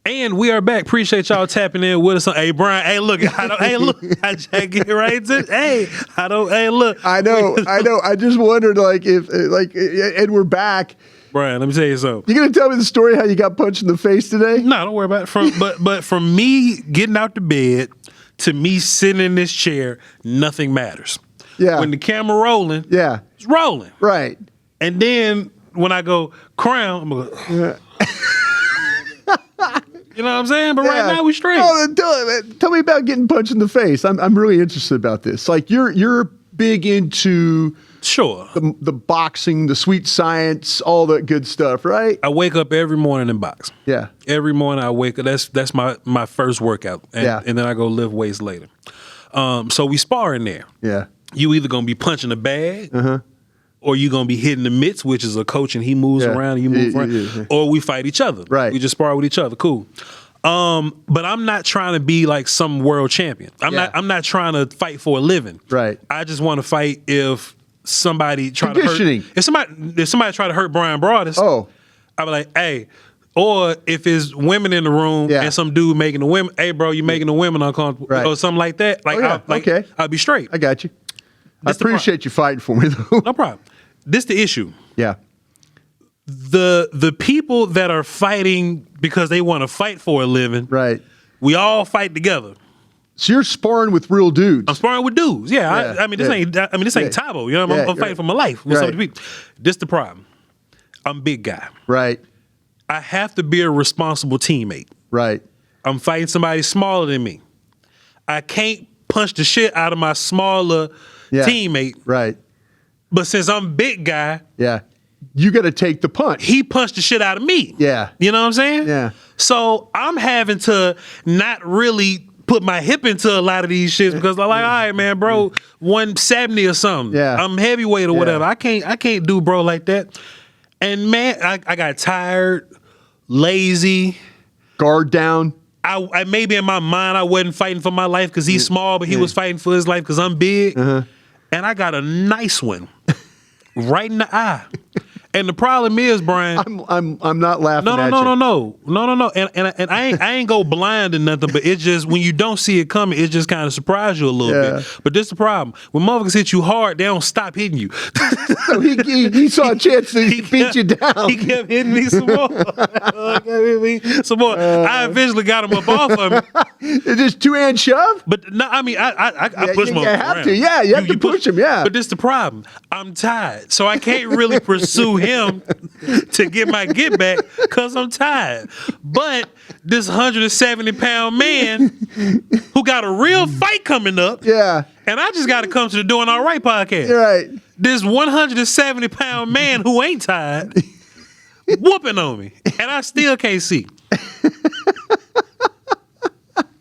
And we are back. Appreciate y'all tapping in with us. Hey, Brian. Hey, look. I get right to. Hey, look. I know. I just wondered, and we're back. Brian, let me tell you something. You gonna tell me the story how you got punched in the face today? No, don't worry about it. But from me getting out the bed to me sitting in this chair, nothing matters. Yeah. When the camera rolling, it's rolling. Right. And then when I go crown, I'm gonna go. You know what I'm saying? But right now we straight. Oh, tell me about getting punched in the face. I'm really interested about this. Like you're big into the boxing, the sweet science, all that good stuff, right? I wake up every morning and box. Yeah. Every morning I wake up. That's my first workout. And then I go lift weights later. So we spar in there. Yeah. You either gonna be punching a bag. Or you gonna be hitting the mitts, which is a coach and he moves around and you move around. Or we fight each other. Right. We just spar with each other. Cool. But I'm not trying to be like some world champion. I'm not trying to fight for a living. Right. I just want to fight if somebody try to hurt. If somebody try to hurt Bryan Broaddus, I'll be like, hey. Or if it's women in the room and some dude making the women, hey bro, you making the women uncomfortable or something like that. Like, I'll be straight. I got you. I appreciate you fighting for me though. No problem. This the issue. Yeah. The people that are fighting because they want to fight for a living. Right. We all fight together. So you're sparring with real dudes. I'm sparring with dudes. Yeah. I mean this ain't Tabo. You know, I'm fighting for my life with some of the people. This the problem. I'm a big guy. Right. I have to be a responsible teammate. Right. I'm fighting somebody smaller than me. I can't punch the shit out of my smaller teammate. Right. But since I'm a big guy, you got to take the punch. He punched the shit out of me. Yeah. You know what I'm saying? Yeah. So I'm having to not really put my hip into a lot of these shits because I'm like, all right, man, bro, 170 or something. Yeah. I'm heavyweight or whatever. I can't do bro like that. And man, I got tired, lazy. Guard down. I maybe in my mind I wasn't fighting for my life because he's small, but he was fighting for his life because I'm big. And I got a nice one right in the eye. And the problem is, Brian, I'm not laughing at you. No. And I ain't go blind or nothing, but it's just when you don't see it coming, it just kind of surprise you a little bit. But this is the problem. When motherfuckers hit you hard, they don't stop hitting you. So he saw a chance to beat you down. He kept hitting me some more. I eventually got him up off of me. It's just two-hand shove? But no, I mean, I push him You have to. Yeah, you have to push him, yeah. But this is the problem. I'm tired. So I can't really pursue him to get my get back because I'm tired. But this 170-pound man who got a real fight coming up, and I just got to come to the Doin Alright podcast. Right. This 170-pound man who ain't tired whooping on me, and I still can't see.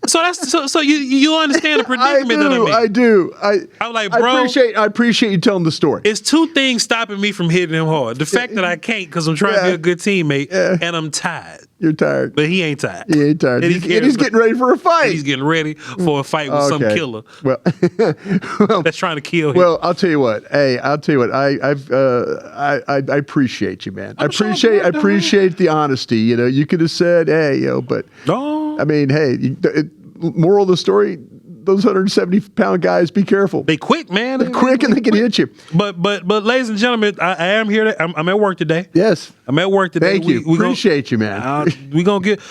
So that's so you understand the predicament that I'm in. I do. I'm like, bro, I appreciate you telling the story. It's two things stopping me from hitting him hard. The fact that I can't because I'm trying to be a good teammate and I'm tired. You're tired. But he ain't tired. He ain't tired. And he's getting ready for a fight. He's getting ready for a fight with some killer. Well, that's trying to kill him. Well, I'll tell you what. Hey, I appreciate you, man. I appreciate the honesty. You know, you could have said, hey, but I mean, hey, moral of the story, those 170-pound guys, be careful. They quick, man. They're quick and they can hit you. But ladies and gentlemen, I am here. I'm at work today. Yes. I'm at work today. Thank you. Appreciate you, man. We're going to get,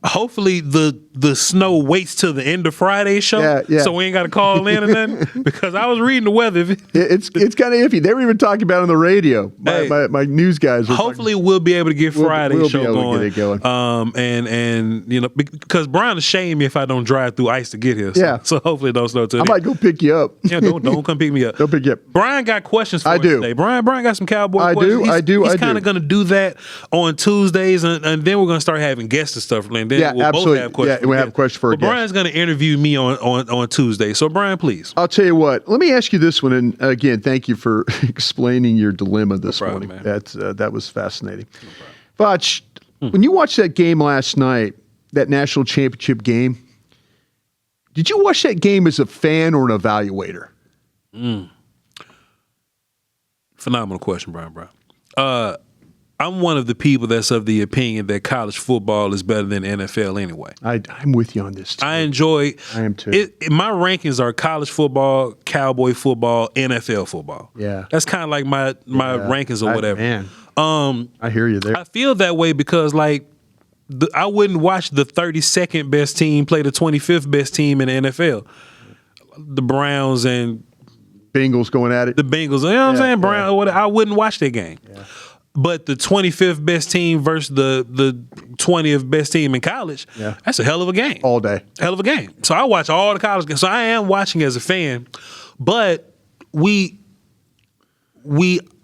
hopefully the snow waits till the end of Friday's show. Yeah. So we ain't got to call in or nothing. Because I was reading the weather. It's kind of iffy. They were even talking about it on the radio. My news guys. Hopefully we'll be able to get Friday's show going. To get it going. And you know, because Brian will shame me if I don't drive through ice to get here. So hopefully it don't snow today. I might go pick you up. Yeah, don't come pick me up. Don't pick you up. Brian got questions for us today. Brian got some Cowboy questions. I do. He's kind of going to do that on Tuesdays, and then we're going to start having guests and stuff. And then we'll both have questions. Yeah, we have questions for a guest. Brian's going to interview me on Tuesday. So Brian, please. I'll tell you what. Let me ask you this one, and again, thank you for explaining your dilemma this morning. Man. That was fascinating. Voch, when you watched that game last night, that national championship game, did you watch that game as a fan or an evaluator? Phenomenal question, Bryan Brown. I'm one of the people that's of the opinion that college football is better than NFL anyway. I'm with you on this too. I am too. My rankings are college football, Cowboy football, NFL football. Yeah. That's kind of like my rankings or whatever. Man. I hear you there. I feel that way because like I wouldn't watch the 32nd best team play the 25th best team in the NFL. The Browns and Bengals going at it. The Bengals. You know what I'm saying? Brown. I wouldn't watch that game. Yeah. But the 25th best team versus the 20th best team in college, that's a hell of a game. All day. Hell of a game. So I watch all the college games. So I am watching as a fan, but we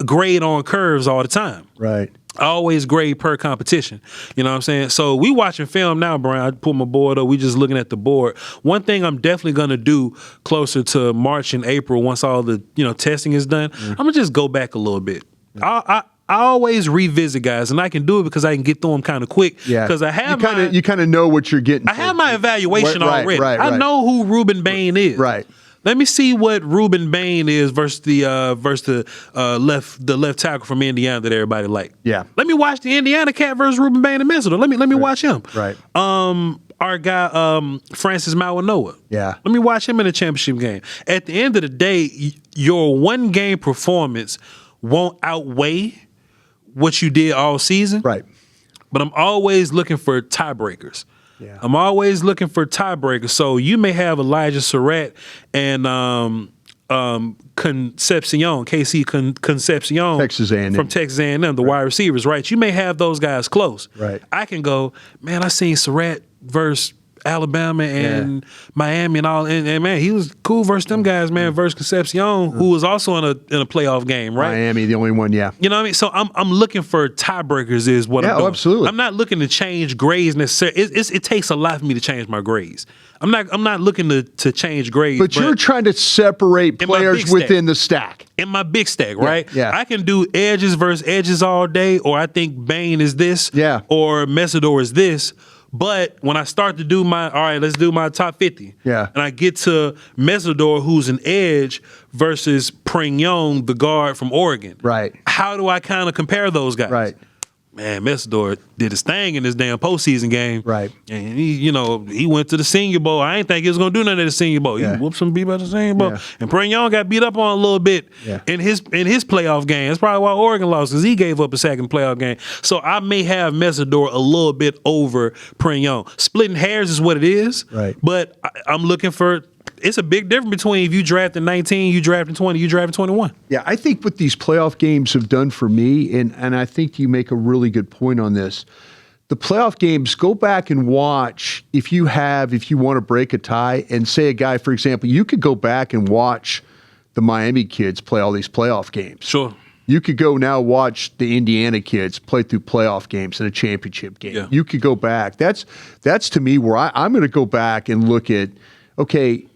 grade on curves all the time. Right. I always grade per competition. You know what I'm saying? So we watching film now, Brian. I put my board up. We just looking at the board. One thing I'm definitely going to do closer to March and April, once all the testing is done, I'm going to just go back a little bit. I always revisit guys, and I can do it because I can get through them kind of quick. Yeah, because I have you kind of know what you're getting. I have my evaluation already. Right. I know who Ruben Bain is. Right. Let me see what Ruben Bain is versus the left tackle from Indiana that everybody liked. Yeah. Let me watch the Indiana cat versus Ruben Bain and Measurables. Let me watch him. Right. Our guy Francis Mawanoa. Yeah. Let me watch him in a championship game. At the end of the day, your one game performance won't outweigh what you did all season. Right. But I'm always looking for tiebreakers. Yeah. I'm always looking for tiebreakers. So you may have Elijah Surratt and Concepcion, KC Concepcion, Texas A&M. from Texas A&M, the wide receivers, right? You may have those guys close. Right. I can go, man, I seen Surratt versus Alabama and Miami and all, and man, he was cool versus them guys, man, versus Concepcion, who was also in a playoff game, right? Miami, the only one, yeah. You know what I mean? So I'm looking for tiebreakers is what I'm doing. Absolutely. I'm not looking to change grades necessarily. It takes a lot for me to change my grades. I'm not looking to change grades. But you're trying to separate players within the stack. In my big stack, right? Yeah. I can do edges versus edges all day, or I think Bain is this, or Mesidor is this. But when I start to do let's do my top 50. Yeah. And I get to Mesidor, who's an edge, versus Prignon, the guard from Oregon. Right. How do I kind of compare those guys? Right. Man, Mesidor did his thing in this damn postseason game. Right. And he went to the Senior Bowl. I ain't think he was going to do nothing at the Senior Bowl. He whooped some people at the Senior Bowl. Yeah. And Prignon got beat up on a little bit in his playoff game. That's probably why Oregon lost, because he gave up a second playoff game. So I may have Mesidor a little bit over Prignon. Splitting hairs is what it is. Right. But I'm looking for... It's a big difference between if you draft in 19, you draft in 20, you draft in 21. Yeah, I think what these playoff games have done for me, and I think you make a really good point on this, the playoff games, go back and watch if you want to break a tie, and say a guy, for example, you could go back and watch the Miami kids play all these playoff games. Sure. You could go now watch the Indiana kids play through playoff games in a championship game. Yeah. You could go back. That's to me where I'm going to go back and look at, okay,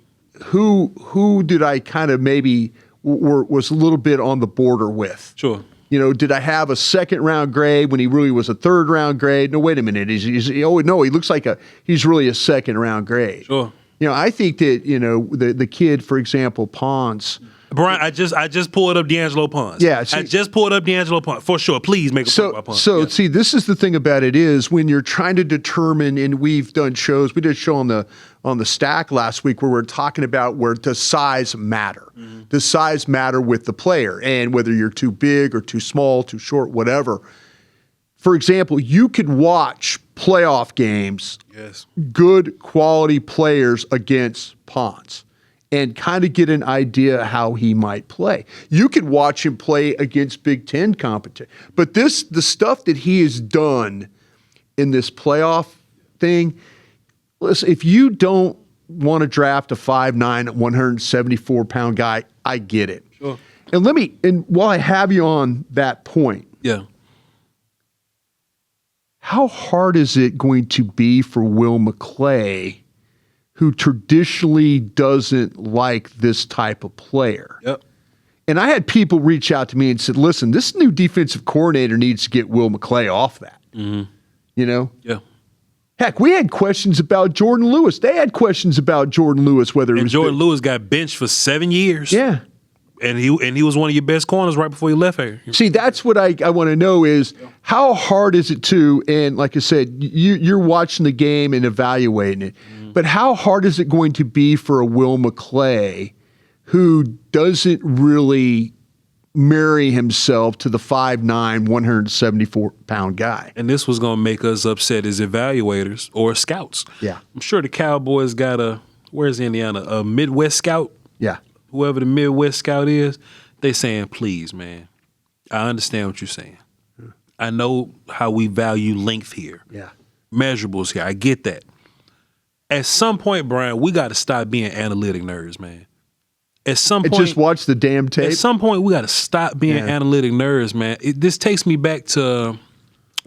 who did I kind of maybe was a little bit on the border with? Sure. Did I have a second round grade when he really was a third round grade? No, wait a minute. He looks like he's really a second round grade. Sure. I think that, the kid, for example, Pons. Brian, I just pulled up D'Angelo Pons. Yeah. I just pulled up D'Angelo Pons. For sure. Please make a point about Pons. So, see, this is the thing about it is when you're trying to determine, and we've done shows, we did a show on the stack last week where we're talking about where does size matter? Mm-hmm. Does size matter with the player? And whether you're too big or too small, too short, whatever. For example, you could watch playoff games, good quality players against Pons, and kind of get an idea how he might play. You could watch him play against Big Ten competition. But the stuff that he has done in this playoff thing, listen, if you don't want to draft a 5'9", 174-pound guy, I get it. Sure. And while I have you on that point, how hard is it going to be for Will McClay, who traditionally doesn't like this type of player? Yep. And I had people reach out to me and said, listen, this new defensive coordinator needs to get Will McClay off that. Mm-hmm. Yeah. Heck, we had questions about Jordan Lewis. They had questions about Jordan Lewis, Jordan Lewis got benched for 7 years. Yeah. And he was one of your best corners right before you left here. See, that's what I want to know is how hard is it to, and like I said, you're watching the game and evaluating it, but how hard is it going to be for a Will McClay who doesn't really marry himself to the 5'9", 174-pound guy? And this was going to make us upset as evaluators or scouts. Yeah. I'm sure the Cowboys got where's Indiana, a Midwest scout? Yeah. Whoever the Midwest scout is, they saying, please, man, I understand what you're saying. I know how we value length here. Yeah. Measurables here. I get that. At some point, Brian, we got to stop being analytic nerds, man. At some point, just watch the damn tape. At some point, we got to stop being analytic nerds, man. This takes me back to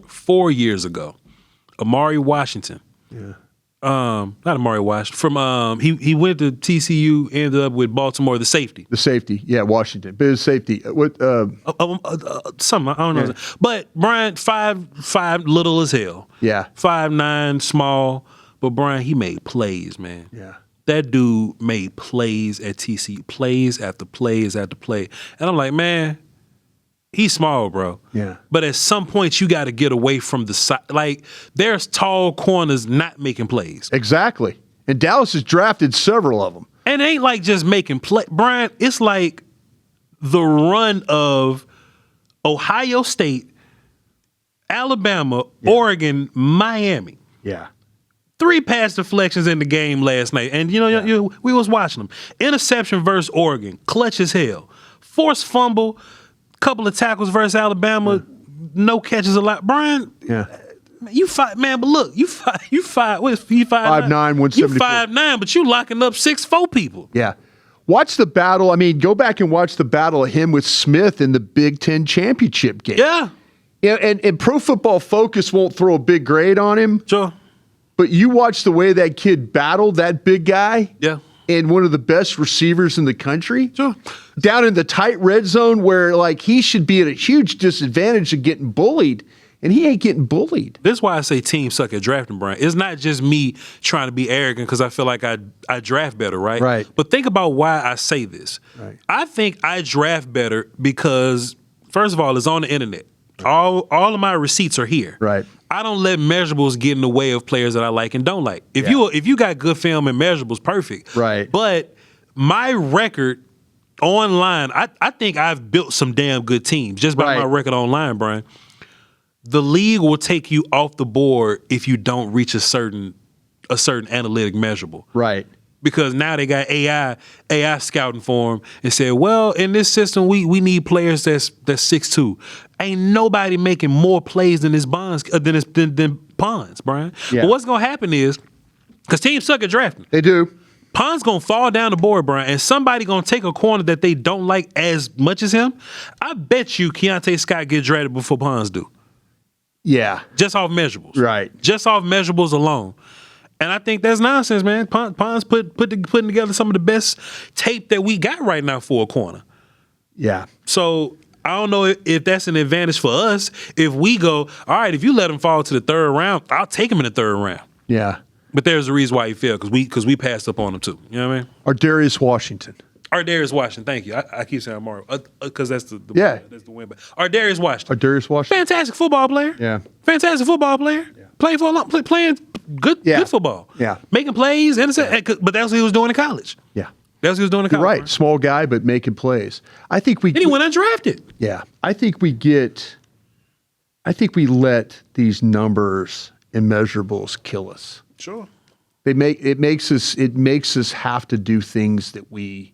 4 years ago. Amari Washington. Yeah. Not Amari Washington. From he went to TCU, ended up with Baltimore, the safety. The safety, yeah, Washington. But his safety. What? Something I don't know. But Brian, 5'5", little as hell. Yeah. 5'9", small. But Brian, he made plays, man. Yeah. That dude made plays at TCU, plays after plays after play. And I'm like, man, he's small, bro. Yeah. But at some point, you got to get away from the side. Like, there's tall corners not making plays. Exactly. And Dallas has drafted several of them. And it ain't like just making play. Brian, it's like the run of Ohio State, Alabama, Oregon, Miami. Yeah. 3 pass deflections in the game last night. And, we was watching them. Interception versus Oregon, clutch as hell. Forced fumble, couple of tackles versus Alabama, no catches a lot. Brian, you five, man, but look, you five, what is you 5'9", 174. You 5'9", but you locking up 6'4" people. Yeah. Watch the battle. I mean, go back and watch the battle of him with Smith in the Big Ten championship game. Yeah. Yeah, and Pro Football Focus won't throw a big grade on him. Sure. But you watch the way that kid battled that big guy. Yeah. And one of the best receivers in the country. Sure. Down in the tight red zone where, like, he should be at a huge disadvantage of getting bullied, and he ain't getting bullied. This is why I say teams suck at drafting, Brian. It's not just me trying to be arrogant because I feel like I draft better, right? Right. But think about why I say this. Right. I think I draft better because, first of all, it's on the internet. All of my receipts are here. Right. I don't let measurables get in the way of players that I like and don't like. If you got good film and measurables, perfect. Right. But my record online, I think I've built some damn good teams just by my record online, Brian. The league will take you off the board if you don't reach a certain analytic measurable. Right. Because now they got AI scouting for them and said, well, in this system, we need players that's 6'2". Ain't nobody making more plays than than Pons, Brian. Yeah. But what's gonna happen is, because teams suck at drafting. They do. Pons gonna fall down the board, Brian, and somebody gonna take a corner that they don't like as much as him. I bet you Keontae Scott get drafted before Pons do. Yeah. Just off measurables. Right. Just off measurables alone. And I think that's nonsense, man. Pons putting together some of the best tape that we got right now for a corner. Yeah. So I don't know if that's an advantage for us. If we go, all right, if you let him fall to the 3rd round, I'll take him in the 3rd round. Yeah. But there's a reason why he fell, because we passed up on him too. You know what I mean? Darius Washington. Darius Washington. Thank you. I keep saying Mario because that's the win. But Darius Washington. Darius Washington. Fantastic football player. Yeah. Fantastic football player. Yeah. Playing good football. Yeah. Making plays, but that's what he was doing in college. Yeah. That's what he was doing in college. You're right. Small guy, but making plays. I think And he went undrafted. Yeah. I think we let these numbers and measurables kill us. Sure. It makes us have to do things that we're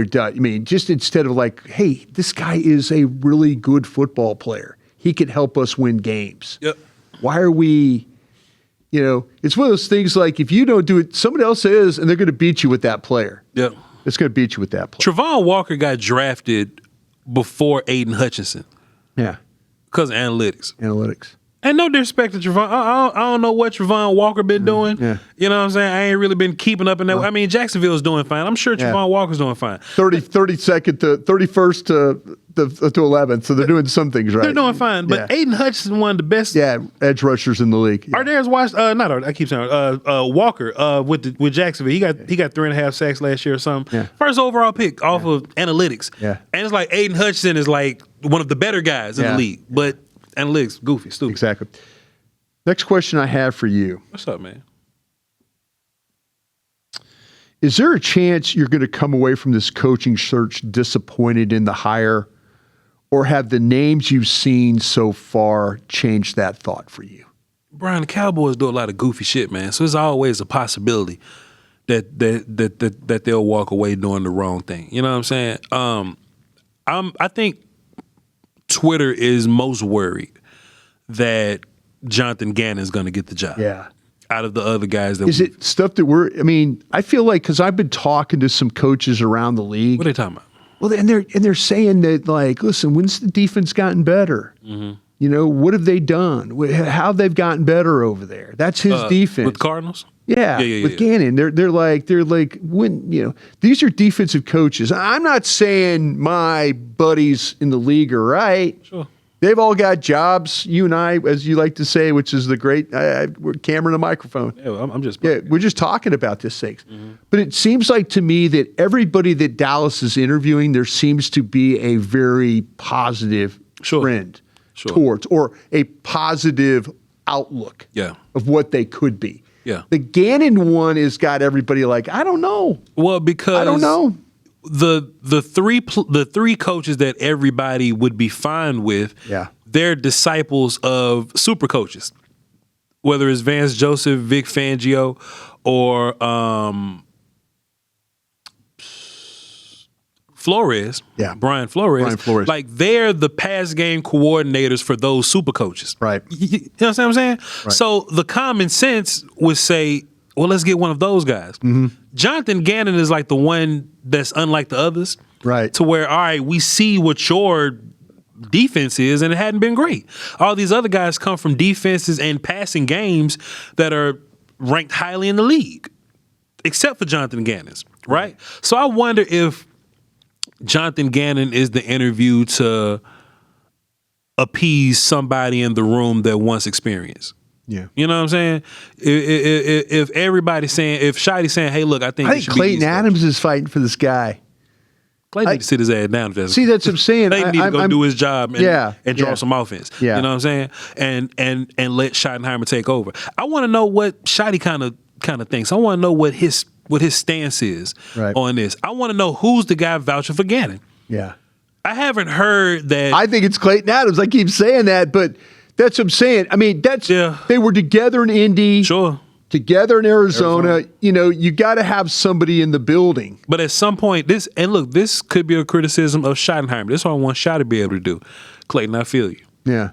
done. I mean, just instead of like, hey, this guy is a really good football player. He could help us win games. Yep. Why are we, it's one of those things like if you don't do it, somebody else is, and they're going to beat you with that player. Yep. It's going to beat you with that player. Travon Walker got drafted before Aiden Hutchinson Yeah. because of analytics. And no disrespect to Travon. I don't know what Travon Walker been doing. Yeah. You know what I'm saying? I ain't really been keeping up in that. I mean, Jacksonville's doing fine. I'm sure Travon Walker's doing fine. 32nd to 31st to 11th. So they're doing some things right. They're doing fine. But Aiden Hutchinson, one of the best edge rushers in the league. Yeah. Ardarius Washington, I keep saying Walker with Jacksonville. He got 3.5 sacks last year or something. Yeah. First overall pick off of analytics. Yeah. And it's like Aiden Hutchinson is like one of the better guys in the league. But analytics, goofy, stupid. Exactly. Next question I have for you. What's up, man? Is there a chance you're going to come away from this coaching search disappointed in the hire, or have the names you've seen so far changed that thought for you? Brian, the Cowboys do a lot of goofy shit, man. So there's always a possibility that they'll walk away doing the wrong thing. You know what I'm saying? I think Twitter is most worried that Jonathan Gannon is going to get the job. Yeah. Out of the other guys that is it stuff that I feel like, because I've been talking to some coaches around the league. What are they talking about? Well, and they're saying that, like, listen, when's the defense gotten better? Mm-hmm. You know, what have they done? How they've gotten better over there? That's his defense with Cardinals. Yeah, with Gannon, they're like when these are defensive coaches. I'm not saying my buddies in the league are right. Sure. They've all got jobs. You and I, as you like to say, which is the great camera and a microphone. Yeah, I'm just we're just talking about this thing. Mm-hmm. But it seems like to me that everybody that Dallas is interviewing, there seems to be a very positive trend towards, or a positive outlook of what they could be. Yeah. The Gannon one has got everybody like, I don't know. Well, because I don't know. The three coaches that everybody would be fine with, they're disciples of super coaches. Whether it's Vance Joseph, Vic Fangio, or Flores, Brian Flores. Like, they're the pass game coordinators for those super coaches. Right. You know what I'm saying? Right. So the common sense would say, well, let's get one of those guys. Mm-hmm. Jonathan Gannon is like the one that's unlike the others. Right. To where, all right, we see what your defense is, and it hadn't been great. All these other guys come from defenses and passing games that are ranked highly in the league, except for Jonathan Gannon's, right? So I wonder if Jonathan Gannon is the interview to appease somebody in the room that wants experience. Yeah. You know what I'm saying? If everybody's saying, if Shotty's saying, hey, look, I think Clayton Adams is fighting for this guy. Clayton need to sit his ass down. See, that's what I'm saying. Clayton need to go do his job and draw some offense. Yeah. You know what I'm saying? And let Schottenheimer take over. I want to know what Shotty kind of thinks. I want to know what his stance is on this. I want to know who's the guy vouching for Gannon. Yeah. I haven't heard that. I think it's Clayton Adams. I keep saying that, but that's what I'm saying. I mean, they were together in Indy. Sure. Together in Arizona. You know, you got to have somebody in the building. But at some point, this could be a criticism of Schottenheimer. This is what I want Shot to be able to do. Clayton, I feel you. Yeah.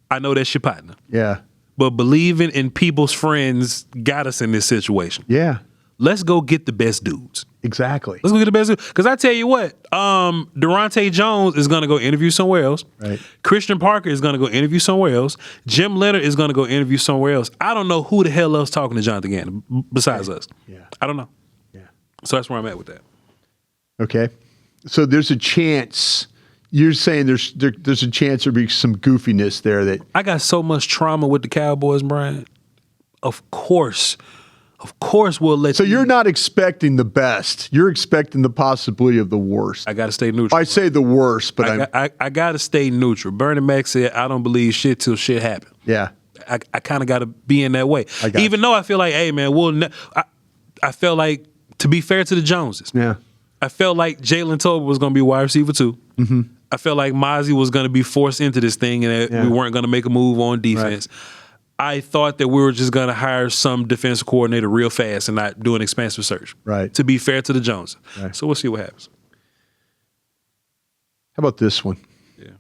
I know that's your partner. Yeah. But believing in people's friends got us in this situation. Yeah. Let's go get the best dudes. Exactly. Let's go get the best dudes. Because I tell you what, Durante Jones is going to go interview somewhere else. Right. Christian Parker is going to go interview somewhere else. Jim Leonard is going to go interview somewhere else. I don't know who the hell else talking to Jonathan Gannon besides us. Yeah. I don't know. Yeah. So that's where I'm at with that. Okay. So there's a chance. You're saying there's a chance there'll be some goofiness there. That I got so much trauma with the Cowboys, Brian. Of course we'll let you. So you're not expecting the best. You're expecting the possibility of the worst. I got to stay neutral. I say the worst, but I got to stay neutral. Bernie Mac said, I don't believe shit till shit happens. Yeah. I kind of got to be in that way. Even though I feel like, hey, man, I felt like, to be fair to the Joneses, I felt like Jalen Tolbert was going to be wide receiver too. Mm-hmm. I felt like Mozzie was going to be forced into this thing and that we weren't going to make a move on defense. Right. I thought that we were just going to hire some defensive coordinator real fast and not do an expansive search. Right. To be fair to the Joneses. Right. So we'll see what happens. How about this one? Yeah.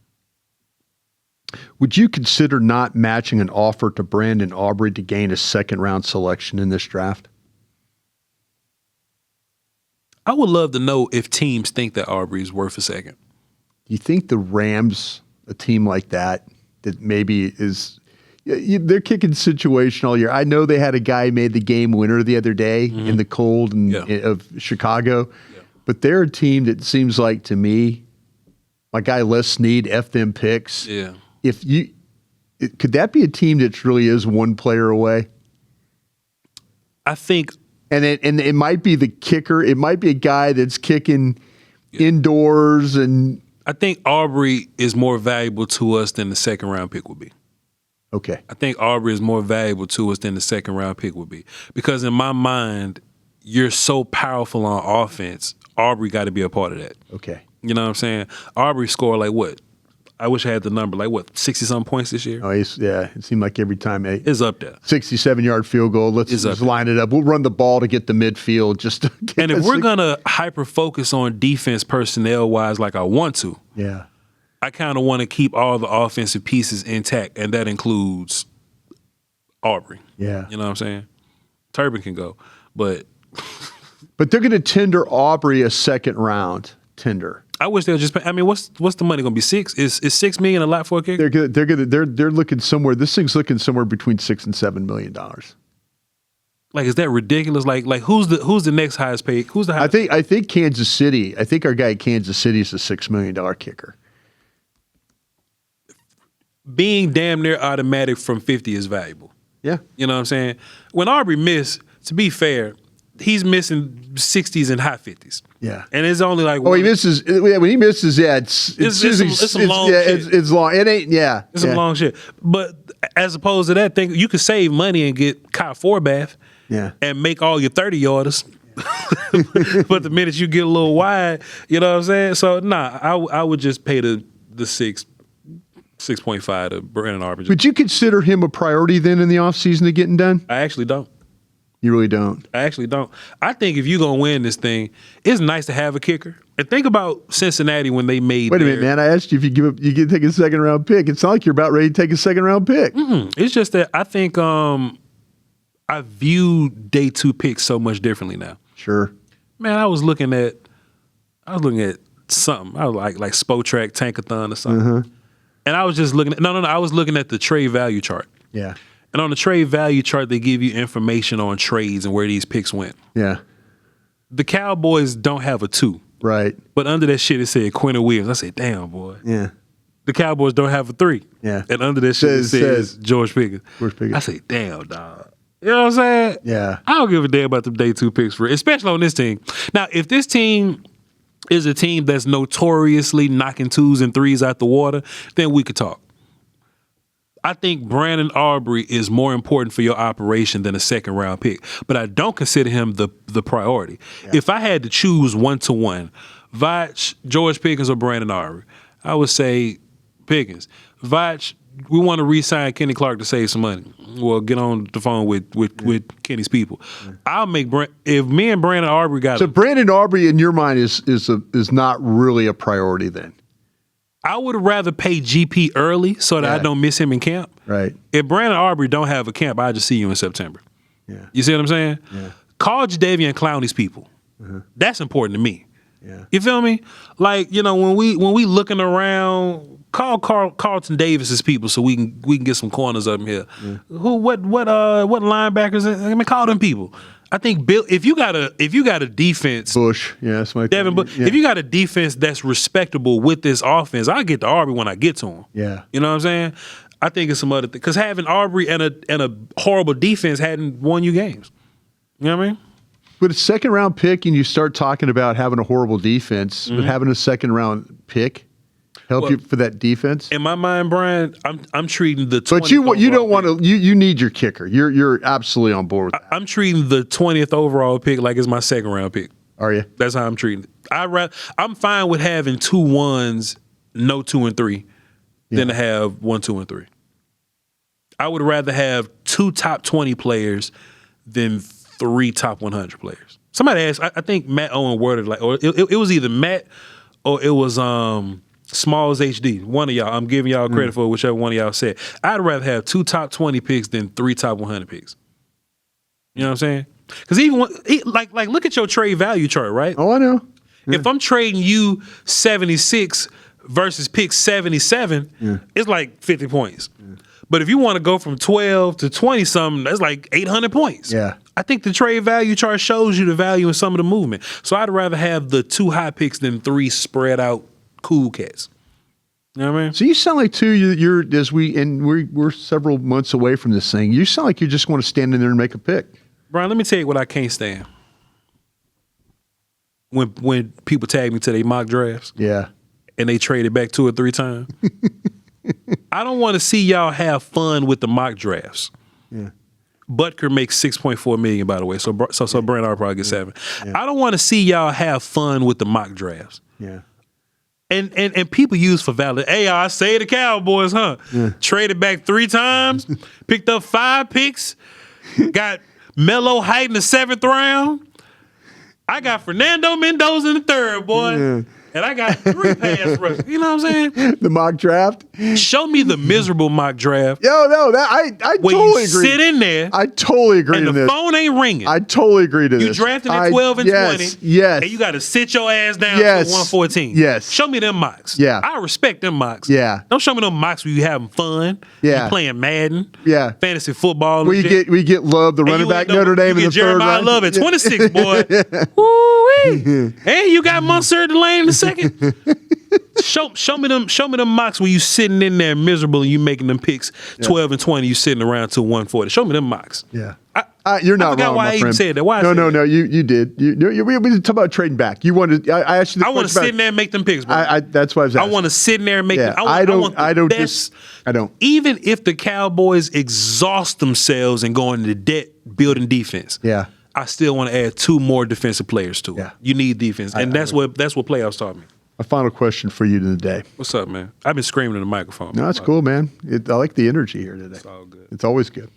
Would you consider not matching an offer to Brandon Aubrey to gain a second-round selection in this draft? I would love to know if teams think that Aubrey is worth a second. Do you think the Rams, a team like that maybe is... they're kicking situation all year. I know they had a guy who made the game winner the other day in the cold of Chicago, but they're a team that seems like to me, my guy Les Snead, F them picks. Yeah. Could that be a team that really is one player away? I think, and it might be the kicker. It might be a guy that's kicking indoors, and I think Aubrey is more valuable to us than the second round pick would be. Okay. I think Aubrey is more valuable to us than the second round pick would be, because in my mind, you're so powerful on offense. Aubrey got to be a part of that. Okay. You know what I'm saying? Aubrey scored like what? I wish I had the number. Like what? 60-something points this year? Oh, it seemed like every time it's up there. 67-yard field goal. Let's just line it up. We'll run the ball to get the midfield. And if we're gonna hyper focus on defense personnel wise, like I want to, I kind of want to keep all the offensive pieces intact, and that includes Aubrey. Yeah, you know what I'm saying? Turbin can go, but they're going to tender Aubrey a second round tender. I wish they'll just pay. I mean, what's the money going to be? $6 $6 million a lot for a kicker? They're looking somewhere. This thing's looking somewhere between $6 and $7 million. Like, is that ridiculous? Like who's the next highest paid? Who's the highest? I think Kansas City. I think our guy at Kansas City is a $6 million kicker. Being damn near automatic from 50 is valuable. Yeah, you know what I'm saying. When Aubrey missed, to be fair, he's missing 60s and high 50s. Yeah, and it's only like he misses. When he misses, it's some long shit. It's long. It ain't. Yeah, it's some long shit. But as opposed to that thing, you could save money and get Kyle Forbath. Yeah, and make all your 30-yarders. But the minute you get a little wide, you know what I'm saying. So I would just pay the 6.5 to Brandon Aubrey. Would you consider him a priority then in the offseason to getting done? I actually don't. You really don't? I actually don't. I think if you're going to win this thing, it's nice to have a kicker. And think about Cincinnati when they made Wait a minute, man. I asked you if you could take a second round pick. It's not like you're about ready to take a second round pick. It's just that I think I view day 2 picks so much differently now. Sure. Man, I was looking at something. I was like Spotrac Tankathon or something. And I was just looking at I was looking at the trade value chart. Yeah. And on the trade value chart, they give you information on trades and where these picks went. Yeah. The Cowboys don't have a 2. Right. But under that shit, it said Quentin Williams. I said, damn, boy. Yeah. The Cowboys don't have a 3. Yeah. And under that shit, it says George Pickens. I say, damn, dog. You know what I'm saying? Yeah. I don't give a damn about the day 2 picks, especially on this team. Now, if this team is a team that's notoriously knocking 2s and 3s out the water, then we could talk. I think Brandon Aubrey is more important for your operation than a second round pick, but I don't consider him the priority. Yeah. If I had to choose 1-to-1, Voch, George Pickens, or Brandon Aubrey, I would say Pickens. Voch, we want to re-sign Kenny Clark to save some money. Well, get on the phone with Kenny's people. I'll make if me and Brandon Aubrey got Brandon Aubrey in your mind is not really a priority then. I would rather pay GP early so that I don't miss him in camp. Right. If Brandon Aubrey don't have a camp, I'll just see you in September. Yeah. You see what I'm saying? Yeah. Call Jadeveon Clowney's people. That's important to me. Yeah. You feel me? Like, you know, when we looking around, call Carlton Davis's people so we can get some corners up here. Yeah. What linebackers? I mean, call them people. I think Bill. If you got a defense, Bush, that's my Devin. Bush. If you got a defense that's respectable with this offense, I'll get to Aubrey when I get to him. Yeah, you know what I'm saying. I think it's some other thing because having Aubrey and a horrible defense hadn't won you games. You know what I mean? With a second round pick, and you start talking about having a horrible defense, but having a second round pick help you for that defense. In my mind, Brian, I'm treating the 20th but you don't want to. You need your kicker. You're absolutely on board with that. I'm treating the 20th overall pick like it's my second round pick. Are you? That's how I'm treating it. I'm fine with having 2 1s, no 2 and 3, than to have 1, 2, and 3. I would rather have 2 top 20 players than 3 top 100 players. Somebody asked, I think Matt Owen worded like, or it was either Matt or it was Smalls HD. One of y'all, I'm giving y'all credit for whichever one of y'all said. I'd rather have 2 top 20 picks than 3 top 100 picks. You know what I'm saying? Because like look at your trade value chart, right? Oh, I know. Yeah. If I'm trading you 76 versus pick 77, it's like 50 points. Yeah. But if you want to go from 12 to 20 something, that's like 800 points. Yeah. I think the trade value chart shows you the value in some of the movement. So I'd rather have the 2 high picks than 3 spread out cool cats. You know what I mean? So you sound like too. We're several months away from this thing. You sound like you just want to stand in there and make a pick. Brian, let me tell you what I can't stand. When people tag me to their mock drafts, Yeah. and they trade it back 2 or 3 times. I don't want to see y'all have fun with the mock drafts. Yeah. Butker makes $6.4 million, by the way. So Brent R probably gets 7. I don't want to see y'all have fun with the mock drafts. Yeah. And people use for valid. Hey, I say the Cowboys, huh? Yeah. Traded back 3 times, picked up 5 picks, got Melo Height in the 7th round. I got Fernando Mendoza in the 3rd, boy. Yeah. And I got 3 pass rushers. You know what I'm saying? The mock draft. Show me the miserable mock draft. No, that I where totally you agree. sit in there. I totally agree and to the this. phone ain't ringing. I totally agree to you this. You drafted at 12 and 20. Yes. And you got to sit your ass down to 114. Yes. Show me them mocks. Yeah. I respect them mocks. Yeah. Don't show me them mocks where you having fun. Yeah. You playing Madden. Yeah. Fantasy football. We get Love, the running back, Notre Dame in the 3rd round. Love at 26, boy. Woo-wee. And you got Monsieur Delane in the 2nd. Show me them mocks where you sitting in there miserable and you making them picks 12 and 20, you sitting around to 140. Show me them mocks. Yeah. You're not wrong, why my I even friend. said that. Why No, you did. We didn't talk about trading back. You wanted. I asked you. I want to sit in there and make them picks, bro. That's why I was asking. I want to sit in there and make them. I don't. I don't. Even if the Cowboys exhaust themselves and go into debt building defense. Yeah. I still want to add 2 more defensive players to it. Yeah. You need defense, and that's what playoffs taught me. A final question for you today. What's up, man? I've been screaming in the microphone. No, that's cool, man. I like the energy here today. It's all good. It's always good.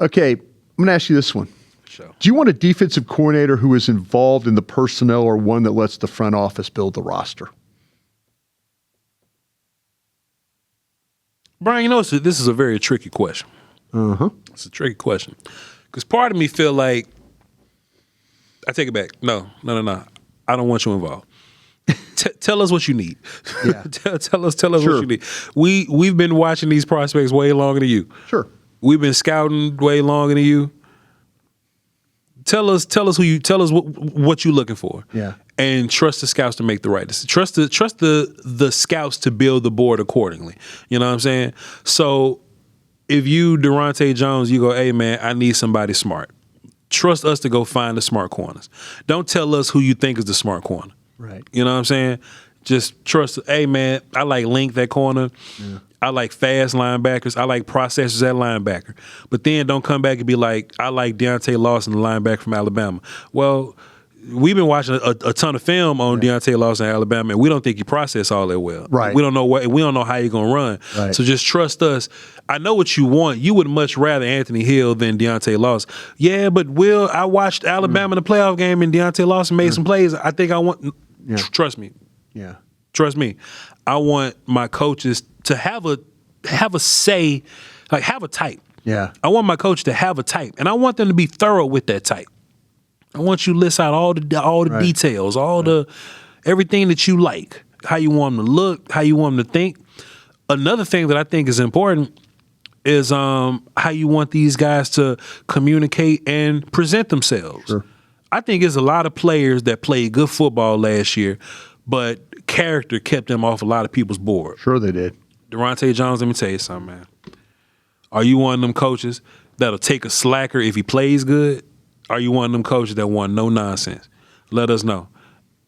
Okay, I'm going to ask you this one. Sure. Do you want a defensive coordinator who is involved in the personnel or one that lets the front office build the roster? Brian, you know, this is a very tricky question. Uh-huh. It's a tricky question. Because part of me feel like, I take it back. No. I don't want you involved. Tell us what you need. Yeah. tell us what you need. We've been watching these prospects way longer than you. Sure. We've been scouting way longer than you. Tell us what you're looking for. Yeah. And trust the scouts to make the right decision. Trust the scouts to build the board accordingly. You know what I'm saying? So if you Durante Jones, you go, hey man, I need somebody smart. Trust us to go find the smart corners. Don't tell us who you think is the smart corner. Right. You know what I'm saying? Just trust, hey man, I like Link that corner. Yeah. I like fast linebackers. I like processors at linebacker. But then don't come back and be like, I like Deontay Lawson, the linebacker from Alabama. Well, we've been watching a ton of film on Deontay Lawson in Alabama, and we don't think you process all that well. Right. We don't know how you're gonna run. Right. So just trust us. I know what you want. You would much rather Anthony Hill than Deontay Lawson. Yeah, but I watched Alabama in the playoff game, and Deontay Lawson made some plays. I think I want. Yeah. Trust me. Yeah. Trust me. I want my coaches to have a say, like have a type. Yeah. I want my coach to have a type, and I want them to be thorough with that type. I want you to list out all the details, everything that you like, how you want them to look, how you want them to think. Another thing that I think is important is how you want these guys to communicate and present themselves. Sure. I think there's a lot of players that played good football last year, but character kept them off a lot of people's board. Sure they did. Durante Jones, let me tell you something, man. Are you one of them coaches that'll take a slacker if he plays good? Are you one of them coaches that want no nonsense? Let us know,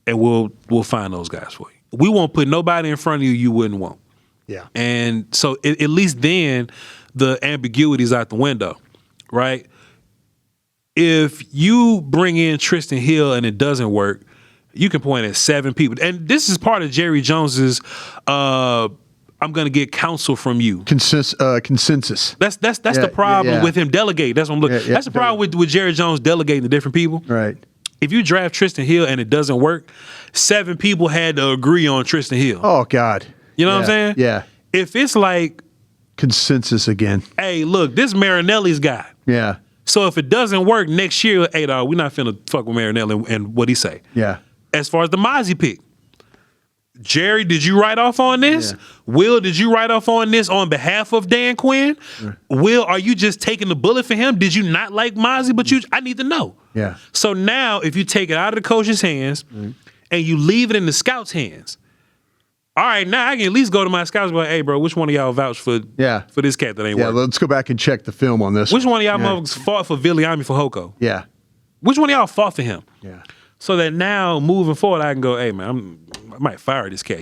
and we'll find those guys for you. We won't put nobody in front of you wouldn't want. Yeah. And so at least then the ambiguity's out the window, right? If you bring in Tristan Hill and it doesn't work, you can point at 7 people. And this is part of Jerry Jones's I'm going to get counsel from you. Consensus. That's the problem with him delegating. That's what I'm looking. That's the problem with Jerry Jones delegating to different people. Right. If you draft Tristan Hill and it doesn't work, 7 people had to agree on Tristan Hill. Oh God. You know what I'm saying? Yeah. If it's like consensus again. Hey, look, this Marinelli's guy. Yeah. So if it doesn't work next year, hey dog, we're not finna fuck with Marinelli and what he say. Yeah. As far as the Mozzie pick, Jerry, did you write off on this? Yeah. Will, did you write off on this on behalf of Dan Quinn? Right. Will, are you just taking the bullet for him? Did you not like Mozzie? But I need to know. Yeah. So now, if you take it out of the coach's hands and you leave it in the scouts' hands, all right, now I can at least go to my scouts and be like, hey, bro, which one of y'all vouched for this cat that ain't working? Yeah, let's go back and check the film on this. Which one of y'all motherfuckers fought for Viliami for Hoko? Yeah. Which one of y'all fought for him? Yeah. So that now, moving forward, I can go, hey, man, I might fire this cat.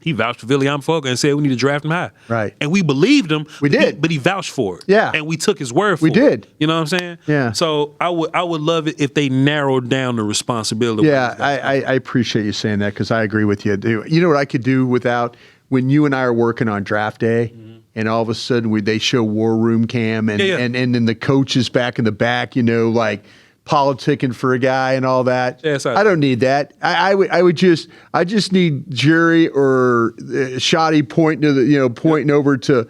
He vouched for Viliami for Hoko and said we need to draft him high. Right. And we believed him. We did. But he vouched for it. Yeah. And we took his word for it. We did. You know what I'm saying? Yeah. So I would love it if they narrowed down the responsibility. Yeah, I appreciate you saying that because I agree with you. You know what I could do without when you and I are working on draft day and all of a sudden they show War Room Cam and then the coach is back in the back, like politicking for a guy and all that. Yes, I don't need that. I just need Jerry or Shoddy pointing over to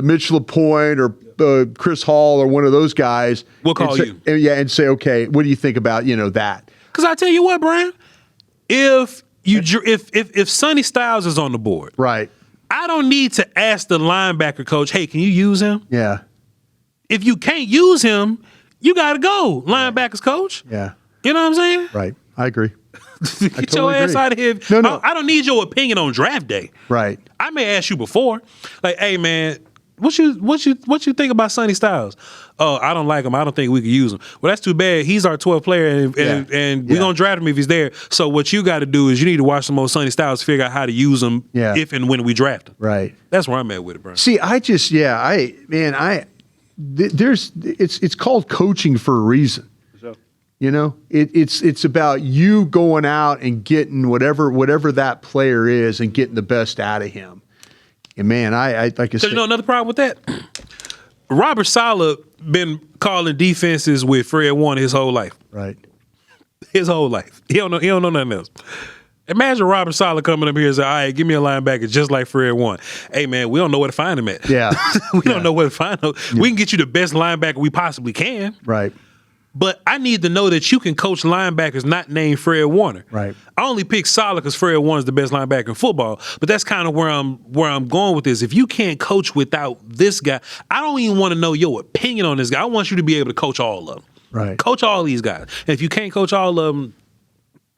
Mitch LaPointe or Chris Hall or one of those guys. We'll call you. And say, okay, what do you think about that? Because I tell you what, Brian, if Sonny Styles is on the board, right? I don't need to ask the linebacker coach, hey, can you use him? Yeah. If you can't use him, you got to go, linebackers coach. Yeah. You know what I'm saying? Right. I agree. Get your ass out of here. No. I don't need your opinion on draft day. Right. I may ask you before, like, hey, man, what you think about Sonny Styles? Oh, I don't like him. I don't think we could use him. Well, that's too bad. He's our 12th player, and we're going to draft him if he's there. So what you got to do is you need to watch some more Sonny Styles to figure out how to use him if and when we draft him. Right. That's where I'm at with it, bro. See, it's called coaching for a reason. Sure. It's about you going out and getting whatever that player is and getting the best out of him. And man, I like I said, another problem with that. Robert Saleh been calling defenses with Fred Warner his whole life. Right. His whole life. He don't know nothing else. Imagine Robert Saleh coming up here and say, all right, give me a linebacker just like Fred Warner. Hey, man, we don't know where to find him at. Yeah. we don't know where to find him. Yeah. We can get you the best linebacker we possibly can. Right. But I need to know that you can coach linebackers not named Fred Warner. Right. I only pick Saleh because Fred Warner's the best linebacker in football. But that's kind of where I'm going with this. If you can't coach without this guy, I don't even want to know your opinion on this guy. I want you to be able to coach all of them. Right. Coach all these guys. And if you can't coach all of them,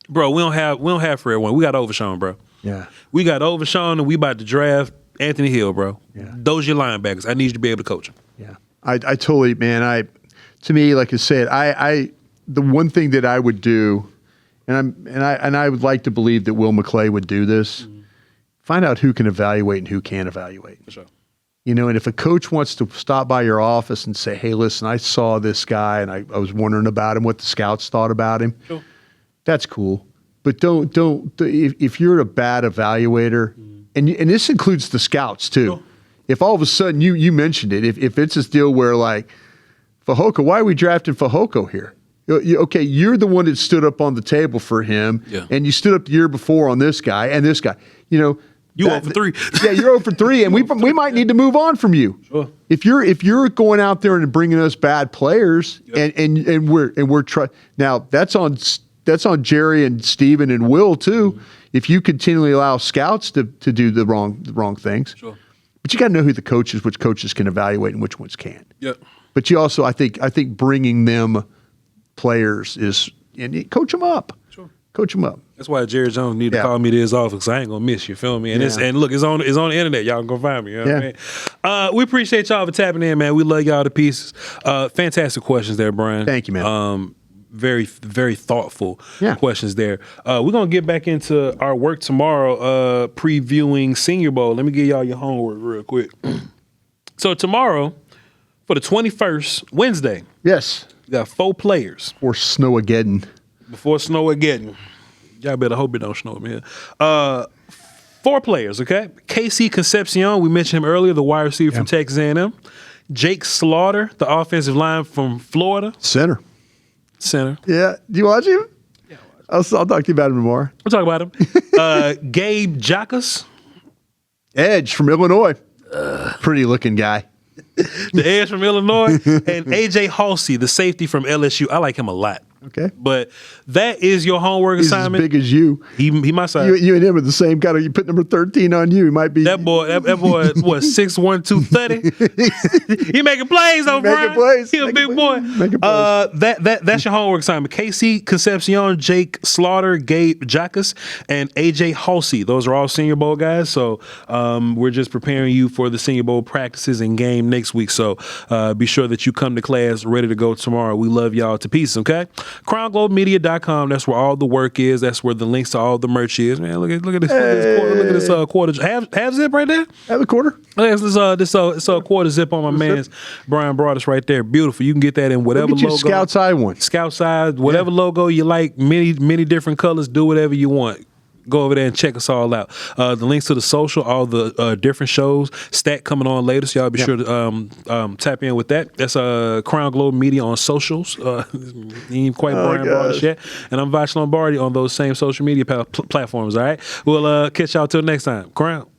bro, we don't have Fred Warner. We got Overshawn, bro. Yeah. We got Overshawn, and we about to draft Anthony Hill, bro. Yeah. Those are your linebackers. I need you to be able to coach them. Yeah. I totally, man. To me, like I said, the one thing that I would do, and I would like to believe that Will McClay would do this, find out who can evaluate and who can't evaluate. For sure. And if a coach wants to stop by your office and say, hey, listen, I saw this guy and I was wondering about him, what the scouts thought about him. Sure. That's cool. But don't if you're a bad evaluator, and this includes the scouts too. Sure. If all of a sudden you mentioned it, if it's this deal where like, Fehoko, why are we drafting Fehoko here? Okay, you're the one that stood up on the table for him, and you stood up the year before on this guy and this guy. You 0 for 3. Yeah, you're 0 for 3, and we might need to move on from you. Sure. If you're going out there and bringing us bad players, and we're now that's on Jerry and Steven and Will too. Mm-hmm. If you continually allow scouts to do the wrong things, sure. But you got to know who the coaches, which coaches can evaluate and which ones can't. Yep. But you also, I think bringing them players and coach them up. Sure. Coach them up. That's why Jerry Jones need to call me to his office. I ain't gonna miss you. Feel me? And look, it's on the internet. Y'all can go find me. You know what I mean? We appreciate y'all for tapping in, man. We love y'all to pieces. Fantastic questions there, Brian. Thank you, man. Very, very thoughtful questions there. We're gonna get back into our work tomorrow, previewing Senior Bowl. Let me give y'all your homework real quick. So tomorrow, for the 21st, Wednesday. Yes. We got 4 players. Before Snowmageddon. Y'all better hope it don't snow up here. 4 players, okay? KC Concepcion, we mentioned him earlier, the wide receiver from Texas A&M. Jake Slaughter, the offensive line from Florida. Center. Yeah. Do you watch him? Yeah. I'll talk to you about him tomorrow. We'll talk about him. Gabe Jacas. Edge from Illinois. Pretty looking guy. The edge from Illinois. And A.J. Halsey, the safety from LSU. I like him a lot. Okay. But that is your homework He's assignment. as big as you. He my size. You and him are the same kind of. You put number 13 on you. He might be That boy, what 6'1", 230. He making plays though, making Bryan. plays. He a big boy. Making plays. That's your homework assignment. Casey Concepcion, Jake Slaughter, Gabe Jackas, and AJ Halsey. Those are all Senior Bowl guys. So we're just preparing you for the Senior Bowl practices and game next week. So be sure that you come to class ready to go tomorrow. We love y'all to pieces. Okay. CrownGlobeMedia.com. That's where all the work is. That's where the links to all the merch is. Man, look at this. Look at this quarter. Half zip right there. Have a quarter. Look at this quarter zip on my man's Bryan Broaddus right there. Beautiful. You can get that in whatever Look at logo. Scout Side one. Scout Side, whatever logo you like. Many different colors. Do whatever you want. Go over there and check us all out. The links to the social, all the different shows, Stat coming on later, so y'all be sure to tap in with that. That's Crown Globe Media on socials. You ain't quite Bryan Broaddus yet. And I'm Voch Lombardi on those same social media platforms, all right? We'll catch y'all till next time. Crown.